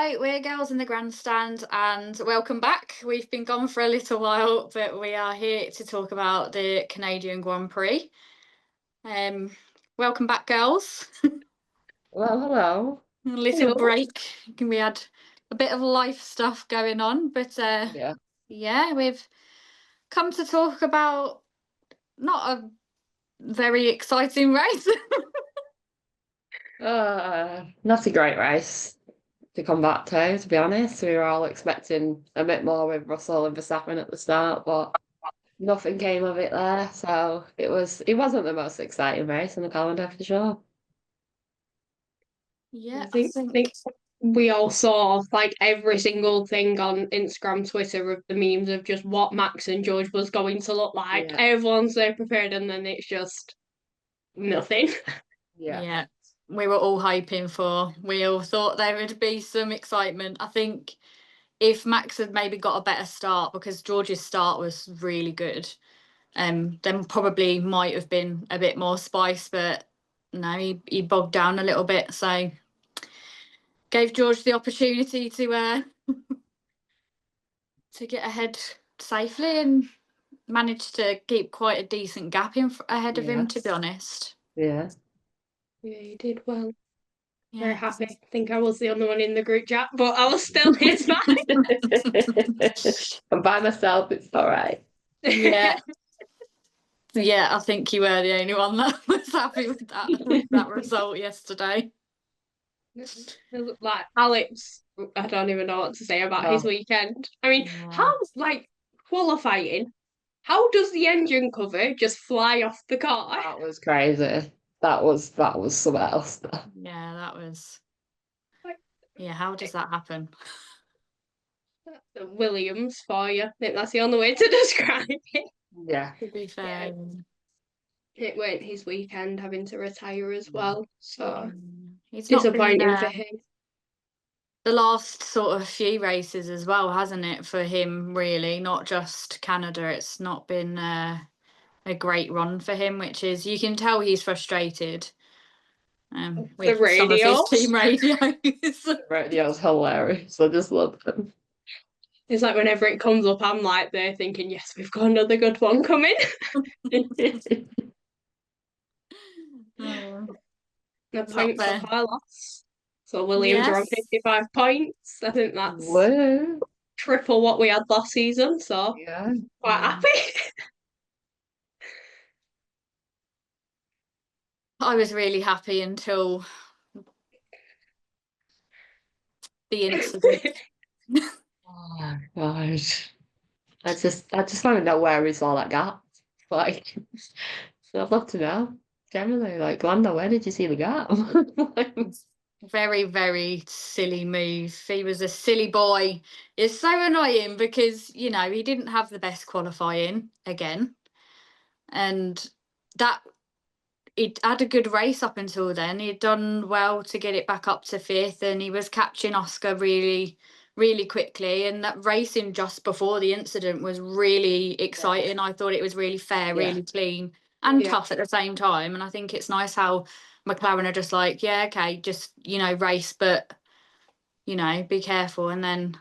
Hi, we're Girls in the Grandstand and welcome back. We've been gone for a little while, but we are here to talk about the Canadian Grand Prix. Welcome back, girls. Well, hello. A little Hello. break. We had a bit of life stuff going on, but Yeah. we've come to talk about not a very exciting race. Not a great race to come back to be honest. We were all expecting a bit more with Russell and Verstappen at the start, but nothing came of it there. So it wasn't the most exciting race on the calendar for sure. Yeah, I think we all saw like every single thing on Instagram, Twitter of the memes of just what Max and George was going to look like. Yeah. Everyone's so prepared, and then it's just nothing. Yeah, we were all hoping for. We all thought there would be some excitement. I think if Max had maybe got a better start, because George's start was really good, then probably might have been a bit more spice, but no, he bogged down a little bit. So gave George the opportunity to get ahead safely and managed to keep quite a decent gap ahead of him, to be honest. Yeah. Yeah, you did well. Yeah. Very happy. I think I was the only one in the group chat, but I was still it's fine. I'm by myself, it's all right. Yeah. Yeah, I think you were the only one that was happy with that result yesterday. Like Alex, I don't even know what to say about his weekend. I mean, how like qualifying? How does the engine cover just fly off the car? That was crazy. That was something else. Yeah, that was. Yeah, how does that happen? Williams for you. I think that's the only way to describe it. Yeah. To be fair. It weren't his weekend having to retire as well. So He's not disappointing for him. The last sort of few races as well, hasn't it, for him, really? Not just Canada. It's not been a great run for him, which is, you can tell he's frustrated with some of his team radios. The radio's hilarious. I just love them. It's like whenever it comes up, I'm like there thinking, yes, we've got another good one coming. The points for Carlos. So Williams are on 55 points. I think that's triple what we had last season. So quite happy. I was really happy until the incident. Oh gosh. I just want to know where he saw that gap. Like, so I'd love to know. Generally, like, Lando, where did you see the gap? Very, very silly move. He was a silly boy. It's so annoying because, you know, he didn't have the best qualifying again. And that he'd had a good race up until then. He'd done well to get it back up to fifth, and he was catching Oscar really, really quickly. And that racing just before the incident was really exciting. I thought it was really fair, really clean, and tough at the same time. And I think it's nice how McLaren are just like, yeah, okay, just, you know, race, but, you know, be careful. And then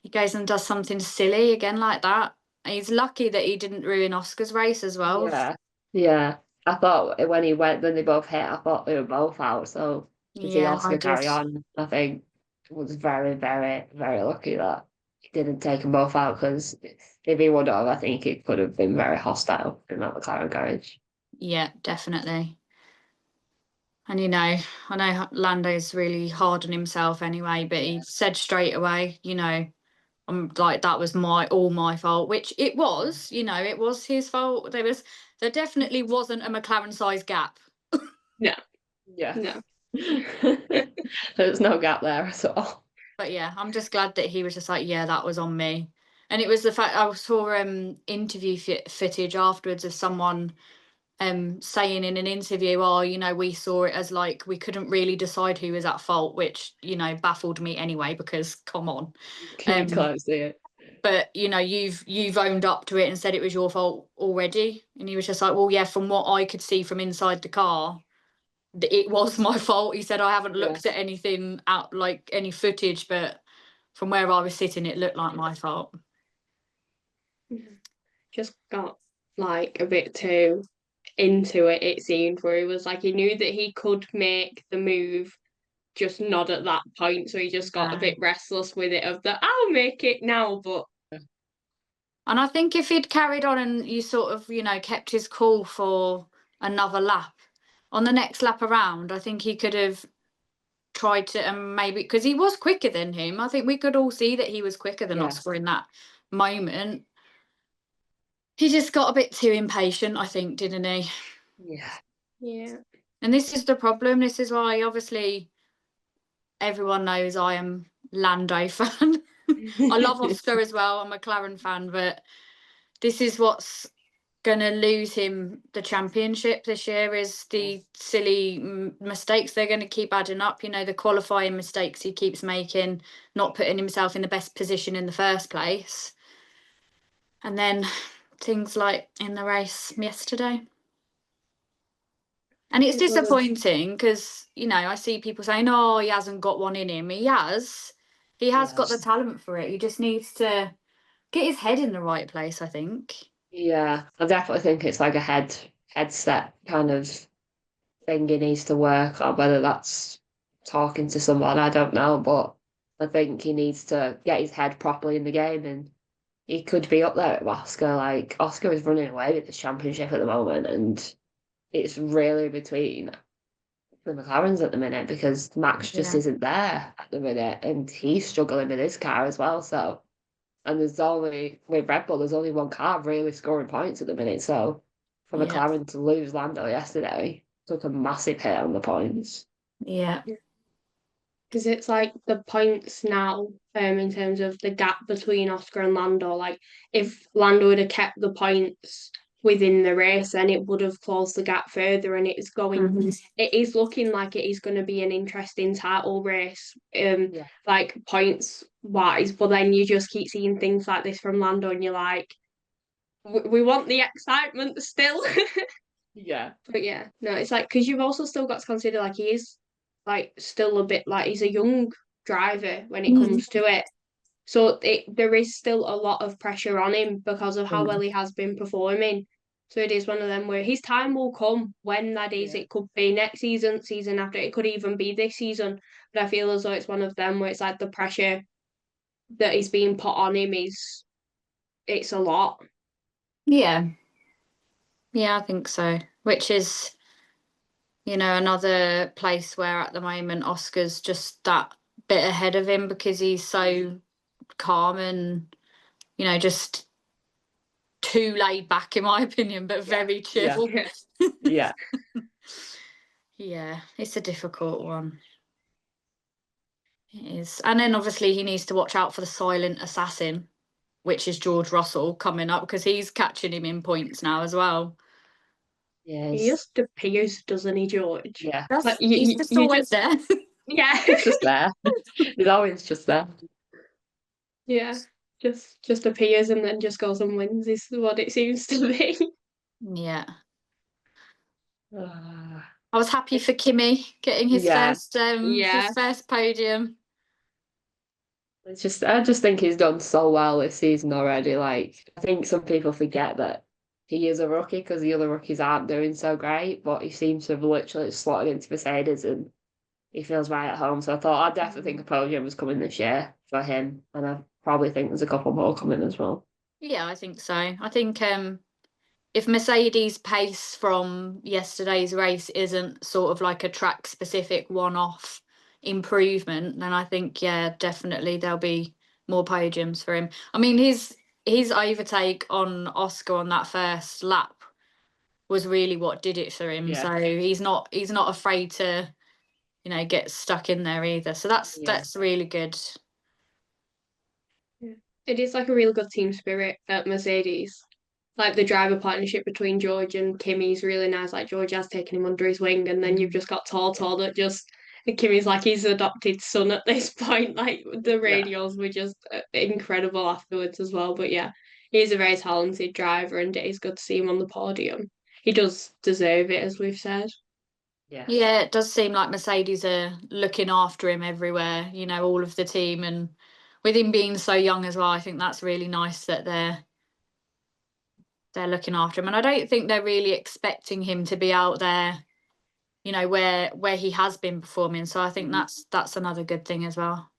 he goes and does something silly again like that. He's lucky that he didn't ruin Oscar's race as well. Yeah. I thought when he went, then they both hit. I thought they were both out. So to see Oscar carry on, I think was very, very, very lucky that he didn't take them both out, because if he would have, I think it could have been very hostile in that McLaren garage. Yeah, definitely. And, you know, I know Lando's really hard on himself anyway, but he said straight away, you know, I'm like, that was all my fault, which it was, you know, it was his fault. There definitely wasn't a McLaren size gap. No. Yeah. No. There's no gap there at all. But yeah, I'm just glad that he was just like, yeah, that was on me. And it was the fact I saw interview footage afterwards of someone saying in an interview, oh, you know, we saw it as like we couldn't really decide who was at fault, which, you know, baffled me anyway, because come on. Can't see it. But, you know, you've owned up to it and said it was your fault already. And he was just like, well, yeah, from what I could see from inside the car, it was my fault. He said I haven't looked at anything out, like any footage, but from where I was sitting, it looked like my fault. Just got like a bit too into it, it seemed, where he was like, he knew that he could make the move, just not at that point. So he just got a bit restless with it of that, I'll make it now, but. And I think if he'd carried on and you sort of, kept his cool for another lap, on the next lap around, I think he could have tried to, and maybe, because he was quicker than him. I think we could all see that he was quicker than Oscar in that moment. He just got a bit too impatient, I think, didn't he? Yeah. And this is the problem. This is why, obviously, everyone knows I am Lando fan. I love Oscar as well. I'm a McLaren fan, but this is what's going to lose him the championship this year, is the silly mistakes they're going to keep adding up. The qualifying mistakes he keeps making, not putting himself in the best position in the first place. And then things like in the race yesterday. And it's disappointing because, I see people saying, oh, he hasn't got one in him. He has. He has got the talent for it. He just needs to get his head in the right place, I think. Yeah, I definitely think it's like a headset kind of thing he needs to work on, whether that's talking to someone, I don't know, but I think he needs to get his head properly in the game, and he could be up there with Oscar. Like, Oscar is running away with this championship at the moment, and it's really between the McLarens at the minute because Max just isn't there at the minute, and he's struggling with his car as well. So, and with Red Bull, there's only one car really scoring points at the minute. So, for McLaren to lose Lando yesterday took a massive hit on the points. Yeah. Because it's like the points now, in terms of the gap between Oscar and Lando. Like, if Lando would have kept the points within the race, then it would have closed the gap further. And it is looking like it is going to be an interesting title race, like points wise. But then you just keep seeing things like this from Lando, and you're like, we want the excitement still. Yeah. But yeah, no, it's like, because you've also still got to consider, like, he is like still a bit, like, he's a young driver when it comes to it. So there is still a lot of pressure on him because of how well he has been performing. So it is one of them where his time will come. When that is, it could be next season, season after, it could even be this season. But I feel as though it's one of them where it's like the pressure that is being put on him it's a lot. Yeah. Yeah, I think so. Which is, another place where at the moment Oscar's just that bit ahead of him because he's so calm and, just too laid back, in my opinion, but very chill. Yeah. Yeah, it's a difficult one. It is. And then obviously he needs to watch out for the silent assassin, which is George Russell coming up, because he's catching him in points now as well. Yes. He just appears, doesn't he, George? Yeah. Like, he's just always there. Yeah. He's just there. He's always just there. Yeah. Just appears and then just goes and wins is what it seems to be. Yeah. I was happy for Kimi getting his first podium. I just think he's done so well this season already. Like, I think some people forget that he is a rookie because the other rookies aren't doing so great, but he seems to have literally slotted into Mercedes and he feels right at home. So I definitely think a podium was coming this year for him, and I probably think there's a couple more coming as well. Yeah, I think so. I think if Mercedes' pace from yesterday's race isn't sort of like a track specific one-off improvement, then I think, definitely there'll be more podiums for him. I mean, his overtake on Oscar on that first lap was really what did it for him. So he's not afraid to, get stuck in there either. So that's really good. Yeah. It is like a real good team spirit at Mercedes. Like the driver partnership between George and Kimi is really nice. Like George has taken him under his wing, and then you've just got Toto that just, and Kimi's like his adopted son at this point. Like the radios were just incredible afterwards as well. But yeah, he's a very talented driver, and it is good to see him on the podium. He does deserve it, as we've said. Yeah, it does seem like Mercedes are looking after him everywhere, you know, all of the team. And with him being so young as well, I think that's really nice that they're looking after him. And I don't think they're really expecting him to be out there, you know, where he has been performing. So I think that's another good thing as well.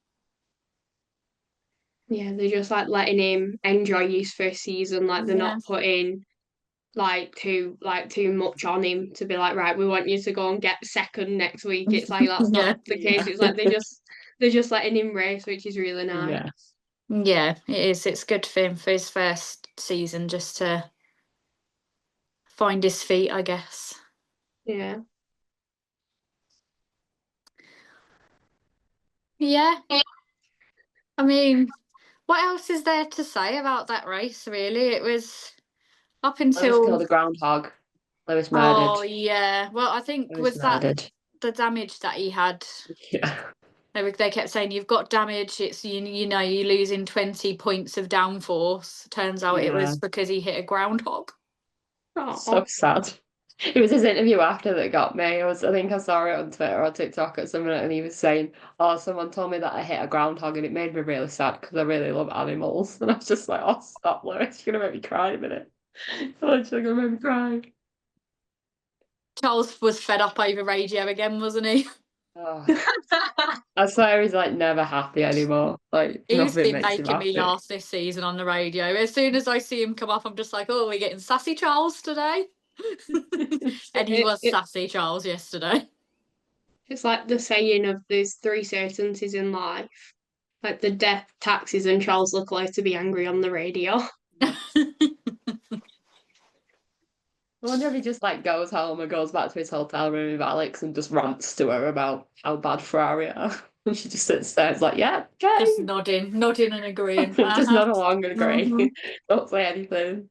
Yeah, they're just like letting him enjoy his first season. Like they're not putting too much on him to be like, right, we want you to go and get second next week. It's like that's not the case. It's like they're just letting him race, which is really nice. Yeah, it is. It's good for him for his first season just to find his feet, I guess. Yeah. Yeah. I mean, what else is there to say about that race, really? It was up until... Lewis killed a groundhog. Lewis murdered. Oh, yeah. Well, I think Lewis murdered. The damage that he had? Yeah. They kept saying, you've got damage, it's, you know, you're losing 20 points of downforce. Turns out it was because he hit a groundhog. Oh. So sad. It was his interview after that got me. I think I saw it on Twitter or TikTok or something, and he was saying, "Oh, someone told me that I hit a groundhog, and it made me really sad because I really love animals." And I was just like, "Oh, stop, Lewis! You're gonna make me cry in a minute. You're literally gonna make me cry." Charles was fed up over radio again, wasn't he? Oh. I swear he's like never happy anymore. Like he's nothing been makes him making me happy. laugh this season on the radio. As soon as I see him come up, I'm just like, oh, we're getting sassy Charles today. And he was sassy Charles yesterday. It's like the saying of there's three certainties in life, like the death, taxes, and Charles Leclerc to be angry on the radio. I wonder if he just like goes home and goes back to his hotel room with Alex and just rants to her about how bad Ferrari are. And she just sits there, it's like, yeah, okay. Just nodding and agreeing. Just nod along and agree. Don't say anything.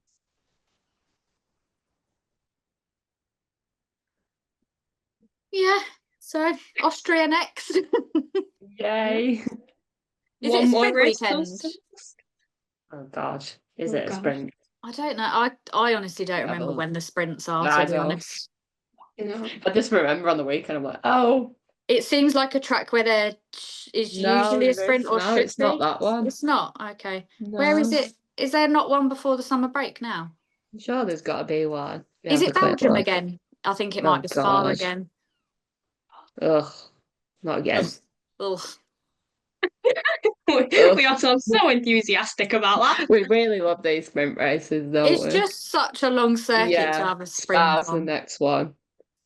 Yeah, so Austria next. Yay. Is it a sprint weekend? Oh gosh. Is it a sprint? I don't know. I honestly don't remember when the sprints are, to be honest. I just remember on the weekend, I'm like, oh. It seems like a track where there is usually a sprint or should be. It's not that one. It's not? Okay. No. Where is it? Is there not one before the summer break now? I'm sure there's got to be one. Is it Belgium again? I think it might be Spa again. Ugh. Not again. Ugh. We are so enthusiastic about that. We really love these sprint races, though. It's just such a long circuit to have a sprint. That's the next one.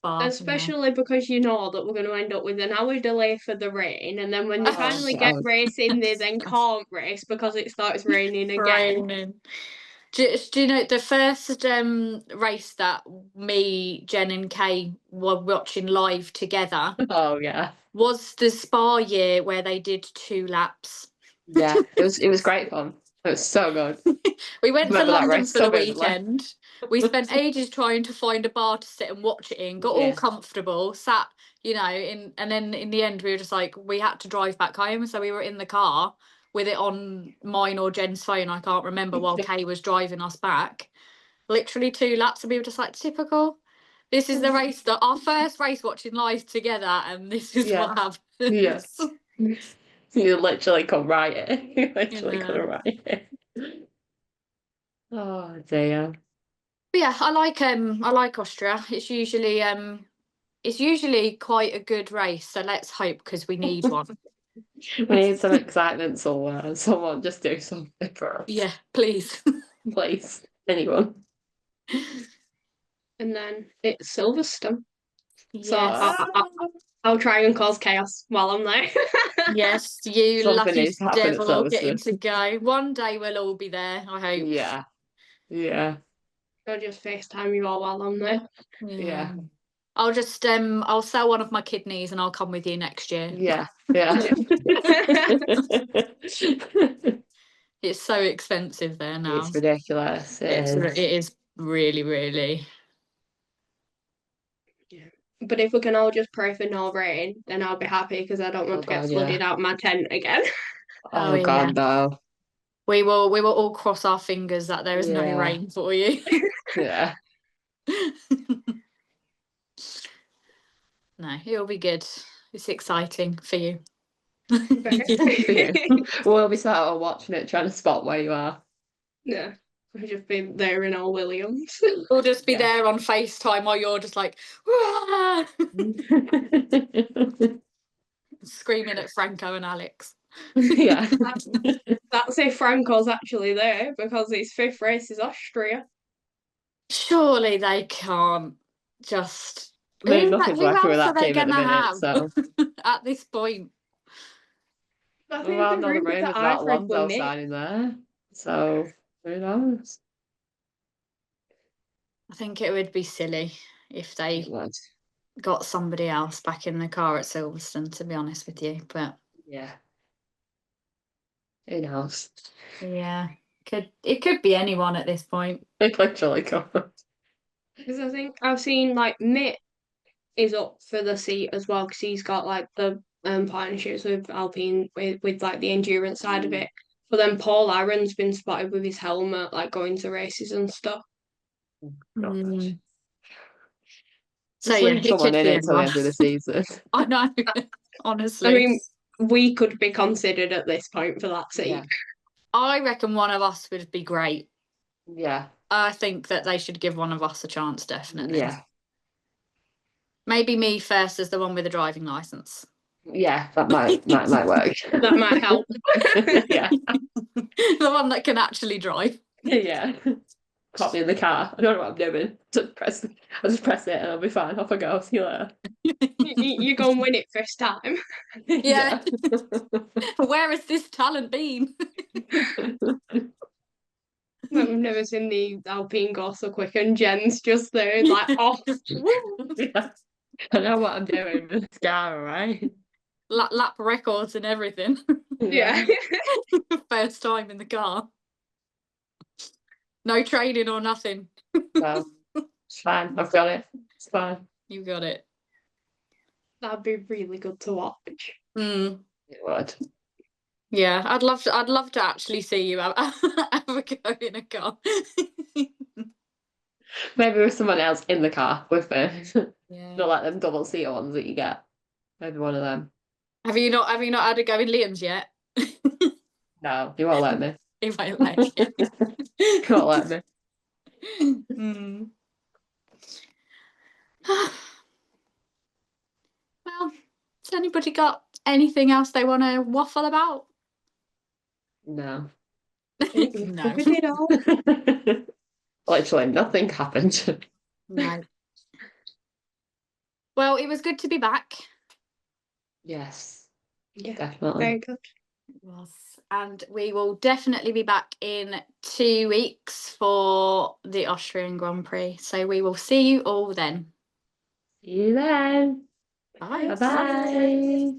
Especially because you know that we're going to end up with an hour delay for the rain, and then when they finally get racing, they then can't race because it starts raining again. Do you know the first race that me, Jen, and Kay were watching live together? Oh yeah, was the Spa year where they did 2 laps. Yeah, it was great fun. It was so good. We went to London for the weekend. We spent ages trying to find a bar to sit and watch it in. Got all comfortable, sat, you know, and then in the end we were just like, we had to drive back home, so we were in the car with it on mine or Jen's phone, I can't remember, while Kay was driving us back. Literally 2 laps, and we were just like, typical. This is the race that our first race watching live together, and this is what happens. Yes. You literally come right in. You literally come right in. Oh dear. But yeah, I like Austria. It's usually quite a good race, so let's hope, because we need one. We need some excitement somewhere. Someone just do something for us. Yeah, please. Please. Anyone. And then it's Silverstone. Yes. So I'll try and cause chaos while I'm there. Yes, you lucky devil getting to go. One day we'll all be there, I hope. Yeah. Yeah. I'll just FaceTime you all while I'm there. Yeah. I'll just I'll sell one of my kidneys and I'll come with you next year. Yeah. Yeah. It's so expensive there now. It's ridiculous. It is really, really. Yeah. But if we can all just pray for no rain, then I'll be happy, because I don't want to get flooded out my tent again. Oh God, no. We will all cross our fingers that there is no rain for you. Yeah. No, it'll be good. It's exciting for you. We'll be sat or watching it, trying to spot where you are. Yeah, we've just been there in our Williams. We'll just be there on FaceTime while you're just like screaming at Franco and Alex. Yeah. That's if Franco's actually there, because his 5th race is Austria. Surely they can't just. I mean, nothing's Who working with else are that they team at the gonna minute, have so. at this point? I think Well, the no, the rumours rumours that about I've read were Alonso Mick. signing there, so who knows? I think it would be silly if they It would. got somebody else back in the car at Silverstone, to be honest with you. But Yeah. Who knows? yeah, it could be anyone at this point. It literally could. Because I think I've seen like Mick is up for the seat as well, because he's got like the partnerships with Alpine with like the endurance side of it. But then Paul Aaron's been spotted with his helmet, like going to races and stuff. Mm. So Just yeah, leave it someone could in be it till the anyone. end of the season. I know, honestly. I mean, we could be considered at this point for that seat. Yeah. I reckon one of us would be great. Yeah. I think that they should give one of us a chance, definitely. Yeah. Maybe me first as the one with a driving license. Yeah, that might work. That might help. Yeah. The one that can actually drive. Yeah. Pop me in the car. I don't know what I'm doing. I'll just press it and I'll be fine. Off I go. See you later. You go and win it first time. Yeah. Where has this talent been? We've never seen the Alpine go so quick, and Jen's just there, like off. Yeah. I know what I'm doing with this car, right? Lap records and everything. Yeah. First time in the car. No training or nothing. Well, it's fine. I've got it. It's fine. You got it. That'd be really good to watch. Mm. It would. Yeah, I'd love to actually see you have a go in a car. Maybe with someone else in the car with me. Yeah. Not like them double seater ones that you get. Maybe one of them. Have you not had a go in Liam's yet? No, you won't let me. He won't let you. You won't let me. Mm. Well, has anybody got anything else they want to waffle about? No. No. Literally nothing happened. No. Well, it was good to be back. Yes. Yeah, Definitely. very good. It was. And we will definitely be back in 2 weeks for the Austrian Grand Prix. So we will see you all then. See you then. Bye. Bye-bye.